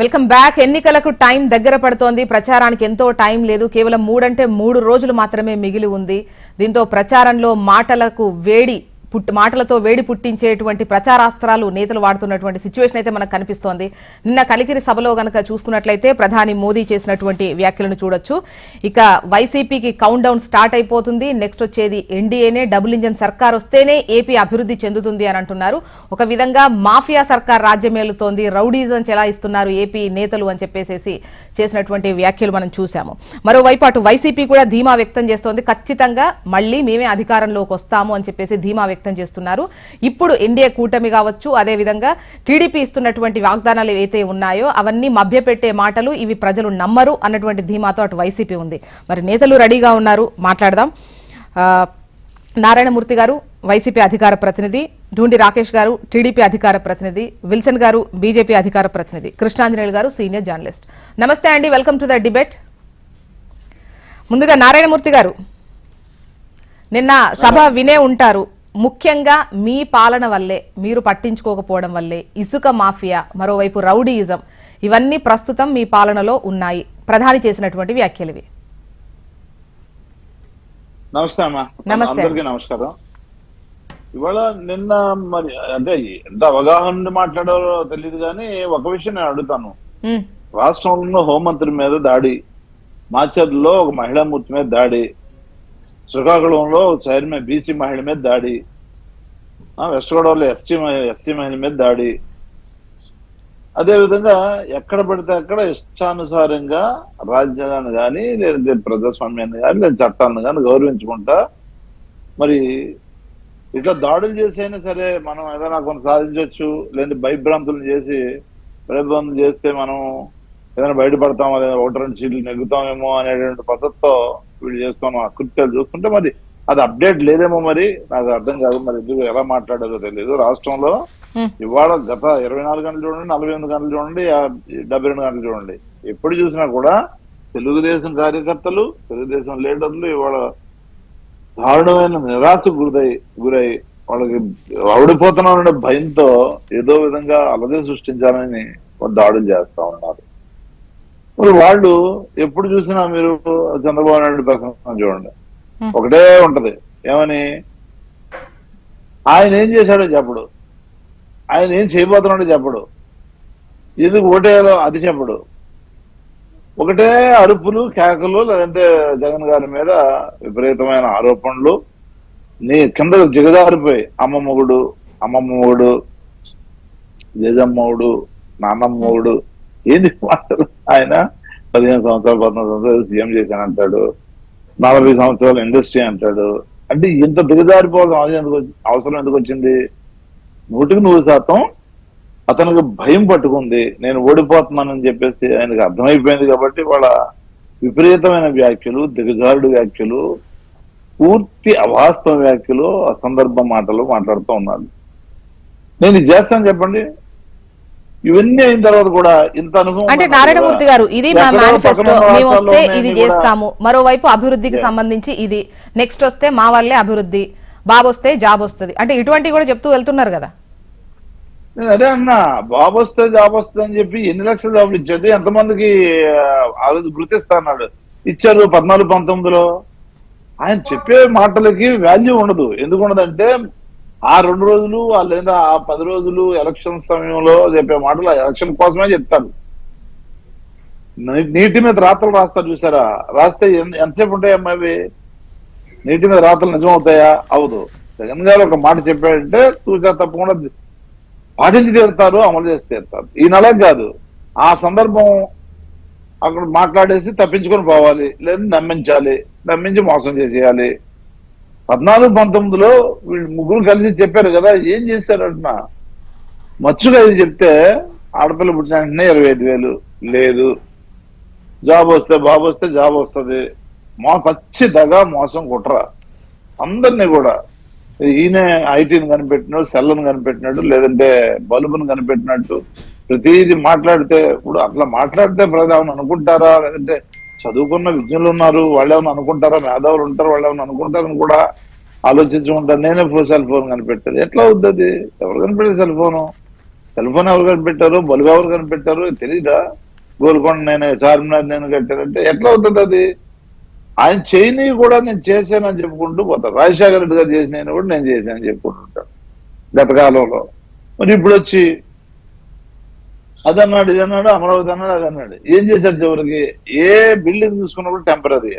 Welcome back. ఎన్నికలకు time దగ్గర పడుతోంది. ప్రచారానికి ఎంతో టైం లేదు. కేవలం 3 అంటే 3 రోజులు మాత్రమే మిగిలి ఉంది. దీంతో ప్రచారంలో మాటలతో వేడి పుట్టించేటువంటి ప్రచారాస్త్రాలు నేతలు వాడుతున్నటువంటి సిచ్యువేషన్ అయితే మనకు కనిపిస్తోంది. నిన్న కలికిరి సభలో గనక చూసుకున్నట్లయితే ప్రధాని మోదీ చేసినటువంటి వ్యాఖ్యలను చూడొచ్చు. ఇక వైసీపీకి కౌంట్ డౌన్ స్టార్ట్ అయిపోతుంది. నెక్స్ట్ వచ్చేది ఎన్డీఏనే, డబుల్ ఇంజన్ సర్కార్ వస్తేనే ఏపీ అభివృద్ధి చెందుతుంది అని అంటున్నారు. ఒక విధంగా మాఫియా సర్కార్ రాజ్యమేలుతోంది, రౌడీజం చెలాయిస్తున్నారు ఏపీ నేతలు అని చెప్పేసి చేసినటువంటి వ్యాఖ్యలు మనం చూసాము. మరోవైపు అటు వైసీపీ కూడా ధీమా వ్యక్తం చేస్తోంది. ఖచ్చితంగా మళ్ళీ మేమే అధికారంలోకి వస్తాము అని చెప్పేసి ధీమా వ్యక్తం చేస్తున్నారు. ఇప్పుడు ఎన్డీఏ కూటమి కావచ్చు, అదే విధంగా టీడీపీ ఇస్తున్నటువంటి వాగ్దానాలు ఏవైతే ఉన్నాయో అవన్నీ మభ్యపెట్టే మాటలు, ఇవి ప్రజలు నమ్మరు అన్నటువంటి ధీమాతో అటు వైసీపీ ఉంది. మరి నేతలు రెడీగా ఉన్నారు, మాట్లాడదాం. నారాయణమూర్తి గారు వైసీపీ అధికార ప్రతినిధి, ఢూండి రాకేష్ గారు టీడీపీ అధికార ప్రతినిధి, విల్సన్ గారు బీజేపీ అధికార ప్రతినిధి, కృష్ణాంజనేయులు గారు సీనియర్ జర్నలిస్ట్. నమస్తే అండి, వెల్కమ్ టు ద డిబేట్. ముందుగా నారాయణమూర్తి గారు, నిన్న సభ వినే ఉంటారు. ముఖ్యంగా మీ పాలన వల్లే, మీరు పట్టించుకోకపోవడం వల్లే ఇసుక మాఫియా, మరోవైపు రౌడీయిజం, ఇవన్నీ ప్రస్తుతం మీ పాలనలో ఉన్నాయి. ప్రధాని చేసినటువంటి వ్యాఖ్యలు ఇవి. నమస్తే అమ్మా. అందరికీ నమస్కారం. ఇవాళ నిన్న మరి అంటే ఎంత అవగాహన మాట్లాడారో తెలియదు కానీ ఒక విషయం నేను అడుగుతాను. రాష్ట్రంలో హోంమంత్రి మీద దాడి, మాచర్లో ఒక మహిళా మూర్తి మీద దాడి, శ్రీకాకుళంలో చైర్మన్ బీసీ మహిళ మీద దాడి, వెస్ట్ గోదావరిలో ఎస్సీ మహిళ మీద దాడి, అదేవిధంగా ఎక్కడ పడితే అక్కడ ఇష్టానుసారంగా రాజ్యాంగాన్ని కానీ లేదంటే ప్రజాస్వామ్యాన్ని కానీ లేదా చట్టాలను కానీ గౌరవించుకుంటా మరి ఇట్లా దాడులు చేసైనా సరే మనం ఏదైనా కొంత సాధించవచ్చు, లేదంటే భయభ్రాంతులను చేసి భయభ్రాంతులు చేస్తే మనం ఏదైనా బయటపడతామో లేదా 1-2 సీట్లు నెగ్గుతామేమో అనేటువంటి పద్ధతితో వీళ్ళు చేస్తాం కృత్యాలు చూస్తుంటే మరి అది అప్డేట్ లేదేమో, మరి నాకు అర్థం కాదు. మరి ఎందుకు ఎలా మాట్లాడారో తెలియదు. రాష్ట్రంలో ఇవాళ గత 24 గంటలు చూడండి, 48 గంటలు చూడండి, 72 గంటలు చూడండి, ఎప్పుడు చూసినా కూడా తెలుగుదేశం కార్యకర్తలు, తెలుగుదేశం లీడర్లు ఇవాళ దారుణమైన నిరాశకు గురై వాళ్ళకి ఓడిపోతున్నామనే భయంతో ఏదో విధంగా అలజడి సృష్టించాలని దాడులు చేస్తా ఉన్నారు. మరి వాళ్ళు ఎప్పుడు చూసినా మీరు చంద్రబాబు నాయుడు ప్రసంగం చూడండి, ఒకటే ఉంటది. ఏమని ఆయన ఏం చేశాడో చెప్పడు, ఆయన ఏం చేయబోతున్నాడో చెప్పడు, ఎందుకు ఓటేయాలో అది చెప్పడు. ఒకటే అరుపులు, కేకలు, లేదంటే జగన్ గారి మీద విపరీతమైన ఆరోపణలు. నీ కింద దిగజారిపోయి అమ్మమ్మగుడు, జేజమ్మగుడు, నాన్నమ్మగుడు, ఏంది మాటలు. ఆయన 15 సంవత్సరాలు 14 సంవత్సరాలు సీఎం చేశానంటాడు, 40 సంవత్సరాలు ఇండస్ట్రీ అంటాడు. అంటే ఇంత దిగజారిపోవాల్సిన అవసరం ఎందుకు వచ్చింది? 100% అతనికి భయం పట్టుకుంది, నేను ఓడిపోతున్నానని చెప్పేసి ఆయనకు అర్థమైపోయింది. కాబట్టి వాళ్ళ విపరీతమైన వ్యాఖ్యలు, దిగజారుడు వ్యాఖ్యలు, పూర్తి అవాస్తవ వ్యాఖ్యలు, అసందర్భ మాటలు మాట్లాడుతూ ఉన్నారు. నేను ఇది చేస్తాను చెప్పండి. ఇవన్నీ అయిన తర్వాత కూడా ఇంత అనుభవం అంటే నారాయణమూర్తి గారు, ఇది మా మేనిఫెస్టో, మేము వస్తే ఇది చేస్తాము, మరోవైపు అభివృద్ధికి సంబంధించి ఇది, నెక్స్ట్ వస్తే మా వల్లే అభివృద్ధి, బాబు వస్తే జాబ్ వస్తుంది, అంటే ఇటువంటివి కూడా చెప్తూ వెళ్తున్నారు కదా. నేను అదే అన్నా, బాబు వస్తే జాబ్ వస్తుంది అని చెప్పి ఎన్ని లక్షల జాబులు ఇచ్చాడు, ఎంతమందికి ఆ రోజు గుర్తిస్తా అన్నాడు. ఇచ్చారు 14-19లో. ఆయన చెప్పే మాటలకి వాల్యూ ఉండదు. ఎందుకు ఉండదంటే ఆ 2 రోజులు లేదా ఆ 10 రోజులు ఎలక్షన్ సమయంలో చెప్పే మాటలు ఎలక్షన్ కోసమే చెప్తారు. నీటి మీద రాతలు రాస్తారు చూసారా, రాస్తే ఎంతసేపు ఉంటాయమ్మా అవి? నీటి మీద రాతలు నిజమవుతాయా? అవదు. జగన్ గారు ఒక మాట చెప్పాడంటే తూచా తప్పకుండా పాటించి తీరుతారు, అమలు చేసి తీరుతారు. ఈ నెల కాదు, ఆ సందర్భం అక్కడ మాట్లాడేసి తప్పించుకొని పోవాలి, లేదా నమ్మించి మోసం చేసేయాలి. 14-19లో వీళ్ళు ముగ్గురు కలిసి చెప్పారు కదా, ఏం చేశారంటున్నా. మచ్చుగా ఇది చెప్తే ఆడపిల్ల పుట్టిన వెంటనే 25,000 లేదు, జాబ్ వస్తే బాబు వస్తే జాబ్ వస్తుంది. పచ్చి దగా మోసం కుట్ర అందరినీ కూడా. ఈయన ఐటీని కనిపెట్టినాడు, సెల్లను కనిపెట్టినాడు, లేదంటే బల్బును కనిపెట్టినట్టు ప్రతిదీ మాట్లాడితే, ఇప్పుడు అట్లా మాట్లాడితే ప్రజలు ఏమైనా అనుకుంటారా? లేదంటే చదువుకున్న విజ్ఞులు ఉన్నారు, వాళ్ళు ఏమైనా అనుకుంటారా? మేధావులు ఉంటారు, వాళ్ళు ఏమైనా అనుకుంటారని కూడా ఆలోచించుకుంటారు. నేనే సెల్ ఫోన్ కనిపెట్టారు, ఎట్లా అవుతుంది? ఎవరు కనిపెట్టే సెల్ ఫోను? సెల్ ఫోన్ ఎవరు కనిపెట్టారు, బల్బు ఎవరు కనిపెట్టారు తెలీదా? గోల్కొండ నేను, చార్మినార్ నేను కట్టానంటే ఎట్లా అవుతుంది అది? ఆయన చేయని కూడా నేను చేశానని చెప్పుకుంటూ పోతాను. రాజశేఖర రెడ్డి గారు చేసిన కూడా నేను చేశానని చెప్పుకుంటుంటాను గత కాలంలో. మరి ఇప్పుడు వచ్చి అదన్నాడు, ఇదన్నాడు, అమరావతి అన్నాడు, అది అన్నాడు. ఏం చేశాడు చివరికి? ఏ బిల్డింగ్ చూసుకున్నా కూడా టెంపరీ.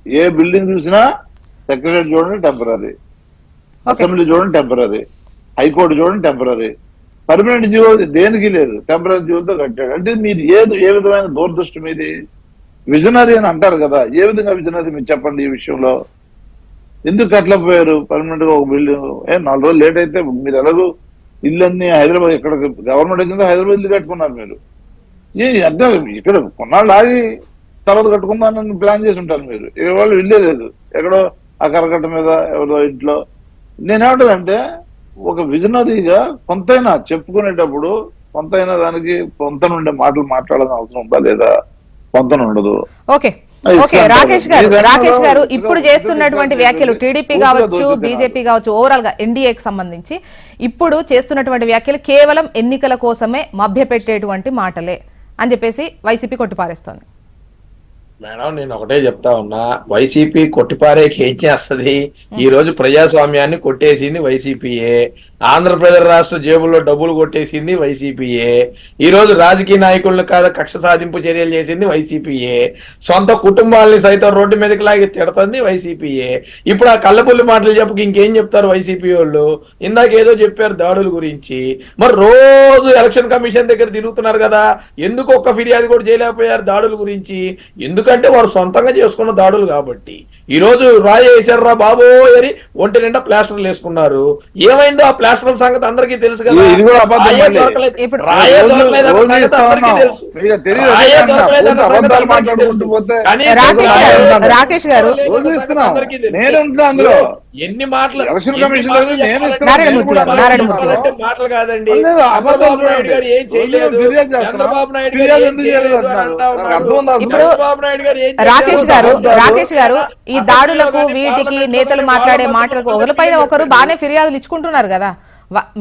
ఏ బిల్డింగ్ చూసినా సెక్రటరీ చూడండి టెంపరీ, అసెంబ్లీ చూడండి టెంపరీ, హైకోర్టు చూడండి టెంపరీ, పర్మనెంట్ జీవో దేనికి లేదు, టెంపరీ జీవోతో కట్టాడు. అంటే మీరు ఏ విధమైన దూరదృష్టి మీది? విజనరీ అని అంటారు కదా, ఏ విధంగా విజనరీ మీరు చెప్పండి ఈ విషయంలో? ఎందుకు అట్లా పోయారు పర్మనెంట్ గా ఒక బిల్డింగ్? 4 రోజులు లేట్ అయితే మీరు ఎలాగో ఇల్లన్నీ హైదరాబాద్, ఇక్కడ గవర్నమెంట్ వచ్చిందో హైదరాబాద్ ఇల్లు కట్టుకున్నారు మీరు. అంటే ఇక్కడ కొన్నాళ్ళు ఆగి తర్వాత కట్టుకుందానని ప్లాన్ చేసి ఉంటారు మీరు. వాళ్ళు ఇల్లే లేదు, ఎక్కడో ఆ కరకట్ట మీద ఎవరో ఇంట్లో. నేనేమంటానంటే ఒక విజనరీగా కొంతైనా చెప్పుకునేటప్పుడు కొంతైనా దానికి పొంతన ఉండే మాటలు మాట్లాడాల్సిన అవసరం ఉందా లేదా? పొంతన ఉండదు. ఓకే ఓకే రాకేష్ గారు ఇప్పుడు చేస్తున్నటువంటి వ్యాఖ్యలు టీడీపీ కావచ్చు, బీజేపీ కావచ్చు, ఓవరాల్ గా ఎన్డీఏకి సంబంధించి ఇప్పుడు చేస్తున్నటువంటి వ్యాఖ్యలు కేవలం ఎన్నికల కోసమే మభ్యపెట్టేటువంటి మాటలే అని చెప్పేసి వైసీపీ కొట్టిపారేస్తోంది. మేడం నేను ఒకటే చెప్తా ఉన్నా, వైసీపీ కొట్టిపారేకి ఏం చేస్తుంది? ఈ రోజు ప్రజాస్వామ్యాన్ని కొట్టేసింది వైసీపీయే, ఆంధ్రప్రదేశ్ రాష్ట్ర జేబుల్లో డబ్బులు కొట్టేసింది వైసీపీయే, ఈ రోజు రాజకీయ నాయకులను కాదు కక్ష సాధింపు చర్యలు చేసింది వైసీపీయే, సొంత కుటుంబాలని సైతం రోడ్డు మీదకి లాగి తిడుతుంది వైసీపీయే. ఇప్పుడు ఆ కళ్ళపుల్లి మాటలు చెప్పక ఇంకేం చెప్తారు వైసీపీ వాళ్ళు? ఇందాక ఏదో చెప్పారు దాడుల గురించి, మరి రోజు ఎలక్షన్ కమిషన్ దగ్గర తిరుగుతున్నారు కదా, ఎందుకు ఒక్క ఫిర్యాదు కూడా చేయలేకపోయారు దాడుల గురించి? ఎందుకంటే వారు సొంతంగా చేసుకున్న దాడులు కాబట్టి. ఈ రోజు రాయి వేసారా బాబో అని ఒంటి నిండా ప్లాస్టర్లు వేసుకున్నారు. ఏమైందో ఆ ప్లాస్టర్ల సంగతి అందరికీ తెలుసు కదా. రాకేష్ గారు ఎన్ని మాటలు మాటలు కాదండి. చంద్రబాబు నాయుడు గారు ఏం చేయలేదు, చంద్రబాబు నాయుడు గారు ఏం చేయలేదు చంద్రబాబు నాయుడు గారు ఏం రాకేష్ గారు ఈ దాడులకు వీటికి నేతలు మాట్లాడే మాటలకు ఒకరిపైన ఒకరు బాగానే ఫిర్యాదులు ఇచ్చుకుంటున్నారు కదా.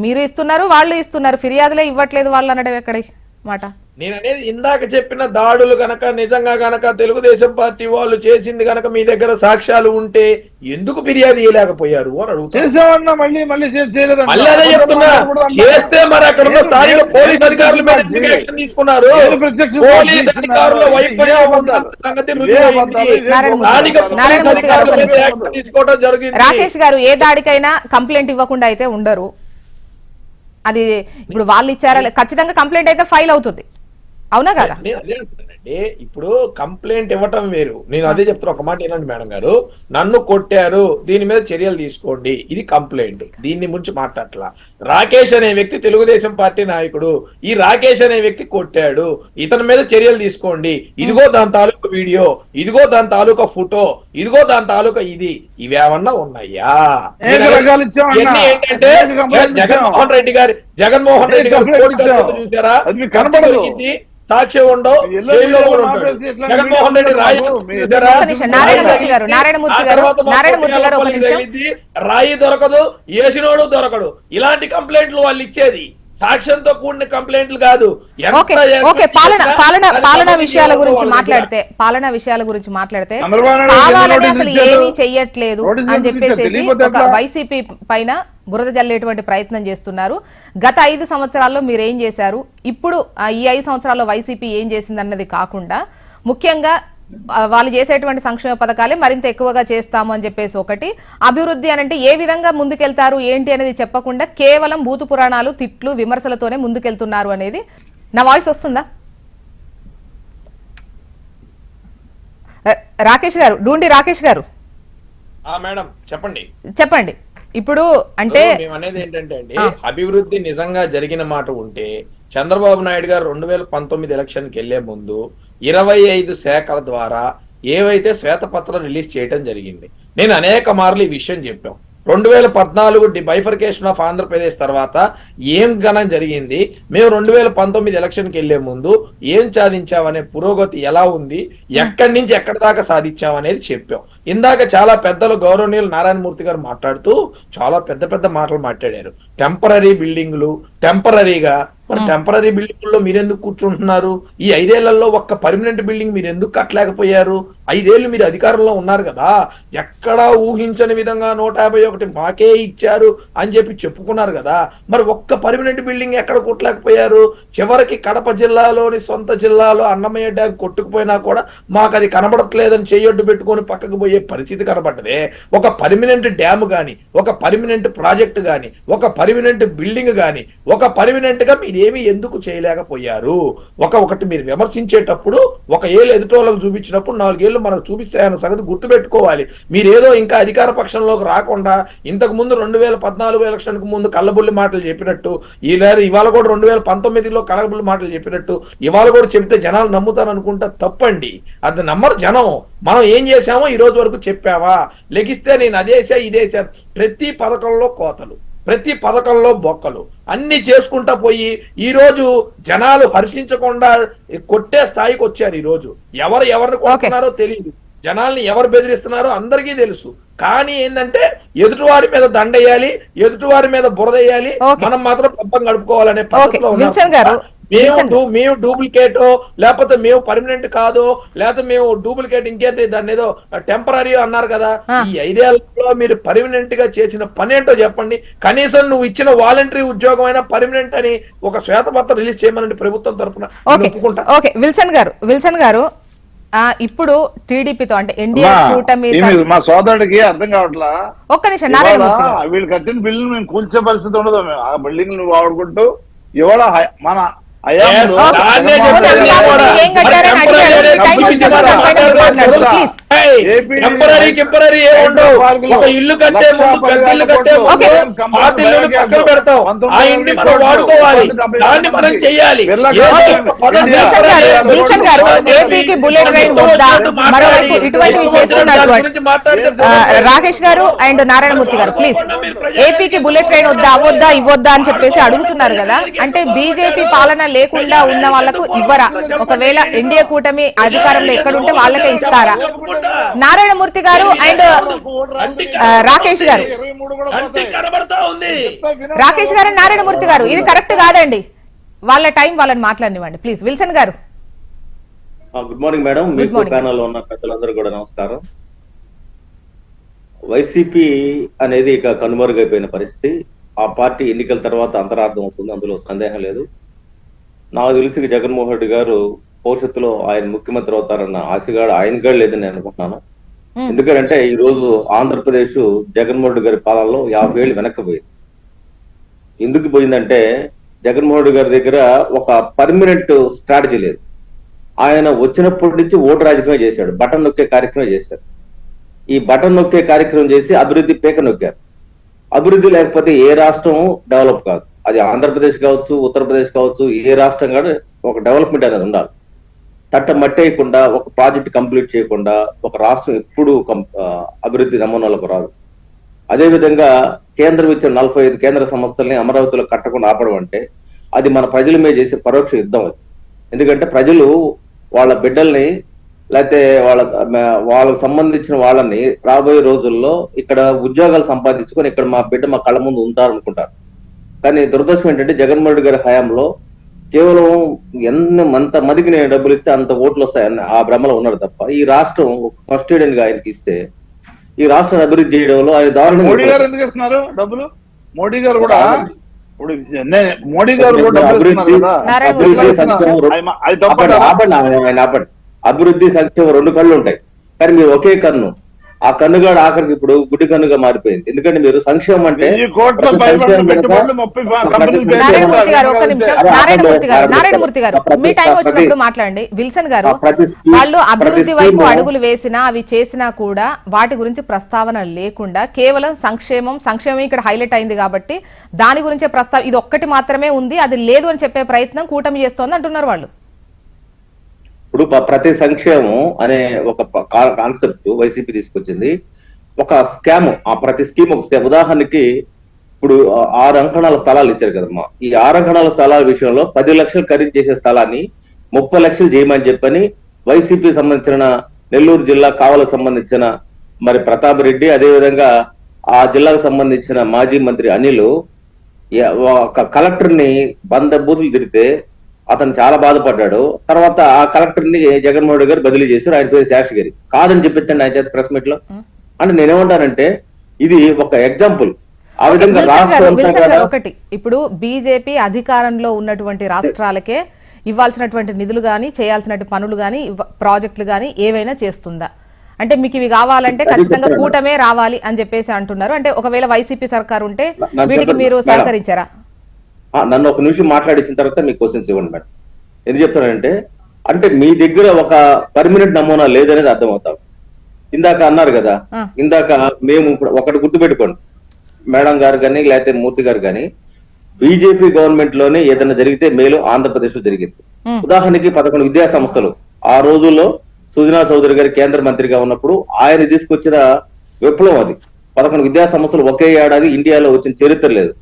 మీరు ఇస్తున్నారు, వాళ్ళు ఇస్తున్నారు, ఫిర్యాదులే ఇవ్వట్లేదు వాళ్ళు అనడం ఎక్కడి మాట? నేను అనేది ఇందాక చెప్పిన దాడులు గనక నిజంగా గనక తెలుగుదేశం పార్టీ వాళ్ళు చేసింది గనక మీ దగ్గర సాక్ష్యాలు ఉంటే ఎందుకు ఫిర్యాదు చేయలేకపోయారు అని అడుగుతున్నా. మళ్ళీ అదే చెప్తున్నా, చేస్తే మరి అక్కడ ఉన్న స్థానిక పోలీస్ అధికారుల మీద ఎందుకు యాక్షన్ తీసుకున్నారు? పోలీస్ అధికారుల వైఫల్యం సంగతి తీసుకోవడం జరిగింది. రాకేష్ గారు ఏ దాడికైనా కంప్లైంట్ ఇవ్వకుండా అయితే ఉండరు. అది ఇప్పుడు వాళ్ళు ఇచ్చారా, ఖచ్చితంగా కంప్లైంట్ అయితే ఫైల్ అవుతుంది, అవునా కదా? ఇప్పుడు కంప్లైంట్ ఇవ్వటం వేరు. నేను అదే చెప్తున్నా, ఒక మాట ఏంటంటే మేడం గారు, నన్ను కొట్టారు దీని మీద చర్యలు తీసుకోండి, ఇది కంప్లైంట్. దీన్ని గురించి మాట్లాడట్లా. రాకేష్ అనే వ్యక్తి తెలుగుదేశం పార్టీ నాయకుడు, ఈ రాకేష్ అనే వ్యక్తి కొట్టాడు, ఇతని మీద చర్యలు తీసుకోండి, ఇదిగో దాని తాలూకా వీడియో, ఇదిగో దాని తాలూకా ఫోటో, ఇదిగో దాని తాలూకా ఇది, ఇవేమన్నా ఉన్నాయా? ఏంటంటే జగన్మోహన్ రెడ్డి గారు చూసారా, సాక్ష్యం ఉండవు, జగన్మోహన్ రెడ్డి రాయి దొరకదు, ఏసినోడు దొరకడు, ఇలాంటి కంప్లైంట్లు వాళ్ళు ఇచ్చేది సాక్ష్యంతో కూడిన కంప్లైంట్లు కాదు. పాలనా విషయాల గురించి మాట్లాడితే కావాలని అసలు ఏమీ చెయ్యట్లేదు అని చెప్పేసి ఒక వైసీపీ పైన బురద జల్లేటువంటి ప్రయత్నం చేస్తున్నారు. గత 5 సంవత్సరాల్లో మీరు ఏం చేశారు, ఇప్పుడు ఈ 5 సంవత్సరాల్లో వైసీపీ ఏం చేసింది అన్నది కాకుండా ముఖ్యంగా వాళ్ళు చేసేటువంటి సంక్షేమ పథకాలే మరింత ఎక్కువగా చేస్తాము అని చెప్పేసి ఒకటి, అభివృద్ధి అనంటే ఏ విధంగా ముందుకెళ్తారు ఏంటి అనేది చెప్పకుండా కేవలం భూతు పురాణాలు, తిట్లు, విమర్శలతోనే ముందుకెళ్తున్నారు అనేది. నా వాయిస్ వస్తుందా రాకేష్ గారు? డూండి రాకేష్ గారు మేడం చెప్పండి. ఇప్పుడు అంటే అనేది ఏంటంటే అండి, అభివృద్ధి నిజంగా జరిగిన మాట ఉంటే చంద్రబాబు నాయుడు గారు 2019 ఎలక్షన్కి వెళ్లే ముందు 25 శాఖల ద్వారా ఏవైతే శ్వేతపత్రం రిలీజ్ చేయడం జరిగింది. నేను అనేక మార్లు ఈ విషయం చెప్పాం. 2014 బైఫర్కేషన్ ఆఫ్ ఆంధ్రప్రదేశ్ తర్వాత ఏం గణం జరిగింది, మేము 2019 ఎలక్షన్కి వెళ్లే ముందు ఏం సాధించామనే పురోగతి ఎలా ఉంది, ఎక్కడి నుంచి ఎక్కడి దాకా సాధించామనేది చెప్పాం. ఇందాక చాలా పెద్దలు గౌరవనీయులు నారాయణమూర్తి గారు మాట్లాడుతూ చాలా పెద్ద పెద్ద మాటలు మాట్లాడారు. టెంపరీ బిల్డింగ్లు, టెంపరీగా మరి టెంపరీ బిల్డింగ్ లో మీరు ఎందుకు కూర్చుంటున్నారు? ఈ 5 ఏళ్లలో ఒక్క పర్మనెంట్ బిల్డింగ్ మీరు ఎందుకు కట్టలేకపోయారు? 5 ఏళ్ళు మీరు అధికారంలో ఉన్నారు కదా, ఎక్కడా ఊహించని విధంగా 151 మాకే ఇచ్చారు అని చెప్పి చెప్పుకున్నారు కదా, మరి ఒక్క పర్మనెంట్ బిల్డింగ్ ఎక్కడ కొట్టలేకపోయారు? చివరికి కడప జిల్లాలోని సొంత జిల్లాలో అన్నమయ్య డ్యామ్ కొట్టుకుపోయినా కూడా మాకు అది కనబడట్లేదని చేయొడ్డు పెట్టుకొని పక్కకు పోయే పరిస్థితి కనబడ్డదే. ఒక పర్మనెంట్ డ్యామ్ గాని, ఒక పర్మనెంట్ ప్రాజెక్ట్ గాని, ఒక పర్మనెంట్ బిల్డింగ్ గాని, ఒక పర్మనెంట్ గా మీరేమి ఎందుకు చేయలేకపోయారు? ఒకటి మీరు విమర్శించేటప్పుడు 1 ఏళ్ళు ఎదుటోళ్ళకు చూపించినప్పుడు 4 ఏళ్ళు మనకు చూపిస్తాయన్న సంగతి గుర్తుపెట్టుకోవాలి. మీరేదో ఇంకా అధికార పక్షంలోకి రాకుండా ఇంతకు ముందు 2014 ఎలక్షన్ కు ముందు కళ్ళబుల్లి మాటలు చెప్పినట్టు, ఇవాళ కూడా 2019లో కళ్ళబుల్లి మాటలు చెప్పినట్టు ఇవాళ కూడా చెప్తే జనాలు నమ్ముతారు అనుకుంటా తప్పండి. అది నమ్మరు జనం. మనం ఏం చేశామో ఈ రోజు వరకు చెప్పావా? లెగిస్తే నేను అదేసా ఇదేసా, ప్రతి పథకంలో కోతలు, ప్రతి పథకంలో బొక్కలు అన్ని చేసుకుంటా పోయి ఈ రోజు జనాలు హర్షించకుండా కొట్టే స్థాయికి వచ్చారు. ఈ రోజు ఎవరిని కొడుతున్నారో తెలియదు, జనాల్ని ఎవరు బెదిరిస్తున్నారో అందరికీ తెలుసు. కానీ ఏంటంటే ఎదుటివారి మీద దండేయాలి, ఎదుటివారి మీద బురదేయాలి, మనం మాత్రం పబ్బం గడుపుకోవాలనే పద్ధతిలో ఉన్నారు. మేము డూప్లికేట్ లేకపోతే మేము పర్మనెంట్ కాదు, లేకపోతే మేము డూప్లికేట్ ఇంకేంటి దాన్ని ఏదో టెంపరీ అన్నారు కదా. ఈ 5 ఏళ్లలో మీరు పర్మనెంట్ గా చేసిన పని ఏంటో చెప్పండి. కనీసం నువ్వు ఇచ్చిన వాలంటరీ ఉద్యోగం అయినా పర్మనెంట్ అని ఒక శ్వేతపత్రం రిలీజ్ చేయమని ప్రభుత్వం తరఫున ఒప్పుకుంటా. ఓకే విల్సన్ గారు ఇప్పుడు టీడీపీతో అంటే ఎన్డీఏ కూటమి మా సోదరుడికి అర్థం కావట్లా. ఒక్క నిమిషం నారాయణ వీళ్ళు కట్టిన బిల్లు మేము కూల్చే పరిస్థితి ఉండదు. ఆ బిల్డింగ్ నువ్వు వాడుకుంటూ ఇవాళ మన ఇల్లు కట్టే ఇల్లు కట్టే పక్కన పెడతాం, ఆ ఇంటి మనం వాడుకోవాలి, దాన్ని మనం చెయ్యాలి. ఏపీకి బుల్లెట్ ట్రైన్ వద్దా, మరోవైపు ఇటువంటివి చేస్తున్నటువంటి రాకేష్ గారు అండ్ నారాయణమూర్తి గారు ప్లీజ్, ఏపీకి బుల్లెట్ ట్రైన్ వద్దా అవొద్దా ఇవ్వొద్దా అని చెప్పేసి అడుగుతున్నారు కదా. అంటే బీజేపీ పాలన లేకుండా ఉన్న వాళ్లకు ఇవ్వరా? ఒకవేళ ఎన్డీఏ కూటమి అధికారంలో ఎక్కడుంటే వాళ్ళకే ఇస్తారా? నారాయణమూర్తి గారు అండ్ రాకేష్ గారు, నారాయణమూర్తి గారు, ఇది కరెక్ట్ కాదండి. వాళ్ళ టైం వాళ్ళని మాట్లాడనివ్వండి ప్లీజ్. విల్సన్ గారు గుడ్ మార్నింగ్ మేడం, మీకు ప్యానల్ లో ఉన్న పెద్దలందరూ కూడా నమస్కారం. వైసీపీ అనేది ఇక కనుమరుగైపోయిన పరిస్థితి. ఆ పార్టీ ఎన్నికల తర్వాత అంతరార్థం అవుతుంది, అందులో సందేహం లేదు. నాకు తెలిసి జగన్మోహన్ రెడ్డి గారు భవిష్యత్తులో ఆయన ముఖ్యమంత్రి అవుతారన్న ఆశగాడు ఆయన లేదని నేను అనుకుంటున్నాను. ఎందుకంటే ఈ రోజు ఆంధ్రప్రదేశ్ జగన్మోహన్ రెడ్డి గారి పాలనలో 50 ఏళ్ళు వెనక్కి పోయింది. ఎందుకు పోయిందంటే జగన్మోహన్ రెడ్డి గారి దగ్గర ఒక పర్మనెంట్ స్ట్రాటజీ లేదు. ఆయన వచ్చినప్పటి నుంచి ఓటు రాజకీయం చేశాడు, బటన్ నొక్కే కార్యక్రమం చేశారు. ఈ బటన్ నొక్కే కార్యక్రమం చేసి అభివృద్ధి పేక నొక్కారు. అభివృద్ధి లేకపోతే ఏ రాష్ట్రం డెవలప్ కాదు. అది ఆంధ్రప్రదేశ్ కావచ్చు, ఉత్తరప్రదేశ్ కావచ్చు, ఏ రాష్ట్రం కానీ ఒక డెవలప్మెంట్ అనేది ఉండాలి. తట్ట మట్టేయకుండా, ఒక ప్రాజెక్ట్ కంప్లీట్ చేయకుండా ఒక రాష్ట్రం ఎప్పుడు అభివృద్ధి నమూనాలకు రాదు. అదేవిధంగా కేంద్రం ఇచ్చిన 45 కేంద్ర సంస్థల్ని అమరావతిలో కట్టకుండా ఆపడం అంటే అది మన ప్రజల మీద చేసే పరోక్ష యుద్ధం అది. ఎందుకంటే ప్రజలు వాళ్ళ బిడ్డల్ని లేకపోతే వాళ్ళకు సంబంధించిన వాళ్ళని రాబోయే రోజుల్లో ఇక్కడ ఉద్యోగాలు సంపాదించుకొని ఇక్కడ మా బిడ్డ మా కళ్ళ ముందు ఉంటారనుకుంటారు. కానీ దురదృష్టం ఏంటంటే జగన్మోహన్ రెడ్డి గారి హయాంలో కేవలం ఎంత మందికి నేను డబ్బులు ఇస్తే అంత ఓట్లు వస్తాయని ఆ భ్రమలో ఉన్నారు తప్ప ఈ రాష్ట్రం ఫస్ట్ ఎయిడ్ గా ఆయనకి ఇస్తే ఈ రాష్ట్రాన్ని అభివృద్ధి చేయడంలో ఆయన దారుణంగా. మోడీ గారు ఎందుకు ఇస్తున్నారు డబ్బులు? మోడీ గారు కూడా అభివృద్ధి సంక్షేమం 2 కళ్ళు ఉంటాయి, కానీ మీరు ఒకే కన్ను. ఆ కన్నుగాడు ఆఖరికి ఇప్పుడు గుడ్డి కన్నుగా మారిపోయింది. ఎందుకంటే మీరు సంక్షేమం అంటే నారాయణమూర్తి గారు మీ టైం వచ్చినప్పుడు మాట్లాడండి. విల్సన్ గారు, వాళ్ళు అభివృద్ధి వైపు అడుగులు వేసినా అవి చేసినా కూడా వాటి గురించి ప్రస్తావన లేకుండా కేవలం సంక్షేమం ఇక్కడ హైలైట్ అయింది కాబట్టి దాని గురించే ఇది ఒక్కటి మాత్రమే ఉంది, అది లేదు అని చెప్పే ప్రయత్నం కూటమి చేస్తోంది అంటున్నారు వాళ్ళు. ఇప్పుడు ప్రతి సంక్షేమం అనే ఒక కాన్సెప్ట్ వైసీపీ తీసుకొచ్చింది, ఒక స్కామ్. ఆ ప్రతి స్కీమ్ ఒక స్కామ్. ఉదాహరణకి ఇప్పుడు 6 అంకణాల స్థలాలు ఇచ్చారు కదమ్మా. ఈ 6 అంకణాల స్థలాల విషయంలో 10 లక్షలు ఖరీదు చేసే స్థలాన్ని 30 లక్షలు చేయమని చెప్పని వైసీపీ సంబంధించిన నెల్లూరు జిల్లా కావలకు సంబంధించిన మరి ప్రతాప్ రెడ్డి, అదేవిధంగా ఆ జిల్లాకు సంబంధించిన మాజీ మంత్రి అనిల్ ఒక కలెక్టర్ ని బూతులు తిరిగితే అతను చాలా బాధపడ్డాడు. తర్వాత ఆ కలెక్టర్ ని జగన్మోహన్ రెడ్డి గారు బదిలీ చేశారు. ఆయన పేరు శాషగిరి. కాదని చెప్పించండి ఆయన చేత ప్రెస్ మీట్ లో. అంటే నేనేమంటానంటే ఇది ఒక ఎగ్జాంపుల్. ఆ విధంగా రాష్ట్రం ఒకటి ఇప్పుడు బీజేపీ అధికారంలో ఉన్నటువంటి రాష్ట్రాలకే ఇవ్వాల్సినటువంటి నిధులు కానీ చేయాల్సినటువంటి పనులు కానీ ప్రాజెక్టులు కానీ ఏవైనా చేస్తుందా? అంటే మీకు ఇవి కావాలంటే ఖచ్చితంగా కూటమే రావాలి అని చెప్పేసి అంటున్నారు. అంటే ఒకవేళ వైసీపీ సర్కారు ఉంటే వీటికి మీరు సహకరించారా? నన్ను ఒక నిమిషం మాట్లాడించిన తర్వాత మీకు క్వశ్చన్స్ ఇవ్వండి మేడం. ఎందుకు చెప్తానంటే అంటే మీ దగ్గర ఒక పర్మనెంట్ నమూనా లేదనేది అర్థమవుతాం. ఇందాక అన్నారు కదా, ఇందాక మేము ఒకటి గుర్తుపెట్టుకోండి మేడం గారు కానీ లేకపోతే మూర్తి గారు కానీ, బీజేపీ గవర్నమెంట్ లోనే ఏదైనా జరిగితే మేలు ఆంధ్రప్రదేశ్ లో జరిగింది. ఉదాహరణకి 11 విద్యా సంస్థలు ఆ రోజుల్లో సుజనా చౌదరి గారి కేంద్ర మంత్రిగా ఉన్నప్పుడు ఆయన తీసుకొచ్చిన విప్లవం అది. 11 విద్యా సంస్థలు ఒకే ఏడాది ఇండియాలో వచ్చిన చరిత్ర లేదు.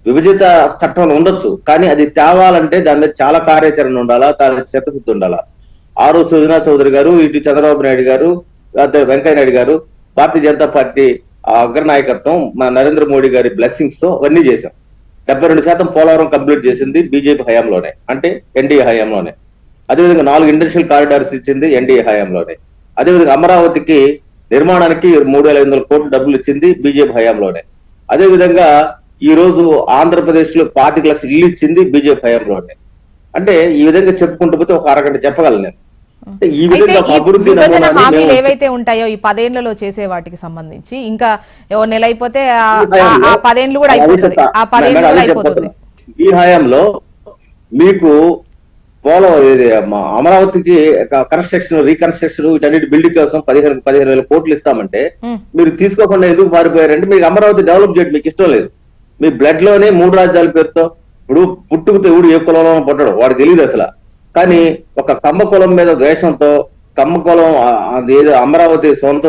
విభజిత చట్టం ఉండొచ్చు, కానీ అది తేవాలంటే దాని మీద చాలా కార్యాచరణ ఉండాలా, చిత్తశుద్ధి ఉండాలా. ఆ రోజు సుజనా చౌదరి గారు, ఇటు చంద్రబాబు నాయుడు గారు, వెంకయ్య నాయుడు గారు, భారతీయ జనతా పార్టీ అగ్రనాయకత్వం, మన నరేంద్ర మోడీ గారి బ్లెస్సింగ్స్ తో అవన్నీ చేశాం. 72% పోలవరం కంప్లీట్ చేసింది బీజేపీ హయాంలోనే, అంటే ఎన్డీఏ హయాంలోనే. అదేవిధంగా 4 ఇండస్ట్రియల్ కారిడార్స్ ఇచ్చింది ఎన్డీఏ హయాంలోనే. అదేవిధంగా అమరావతికి నిర్మాణానికి 3,500 కోట్ల డబ్బులు ఇచ్చింది బీజేపీ హయాంలోనే. అదేవిధంగా ఈ రోజు ఆంధ్రప్రదేశ్ లో 25 లక్షలు ఇల్లు ఇచ్చింది బీజేపీ హయాంలోనే. అంటే ఈ విధంగా చెప్పుకుంటూ పోతే ఒక అరగంట చెప్పగలను నేను. ఈ విధంగా అభివృద్ధి హామీలు ఏవైతే ఉంటాయో ఈ 10 ఏళ్లలో చేసే వాటికి సంబంధించి ఇంకా నెల అయిపోతే ఆ 10 ఏళ్ళు కూడా అయిపోతుంది. ఆ 10 ఏళ్ళు కూడా అయిపోతుంది. ఈ హయాంలో మీకు అమరావతికి కన్స్ట్రక్షన్, రీకన్స్ట్రక్షన్, వీటన్నిటి బిల్డింగ్ కోసం 15,000 కోట్లు ఇస్తామంటే మీరు తీసుకోకుండా ఎందుకు పారిపోయారంటే మీకు అమరావతి డెవలప్ చేయడం మీకు ఇష్టం లేదు. మీ బ్లడ్ లోనే 3 రాజ్యాల పేరుతో ఇప్పుడు పుట్టుకుతో ఎవడు ఏ కులంలో పుట్టడు వాడు తెలియదు అసలు. కానీ ఒక కమ్మ కులం మీద ద్వేషంతో కమ్మ కులం ఏదో అమరావతి సొంతం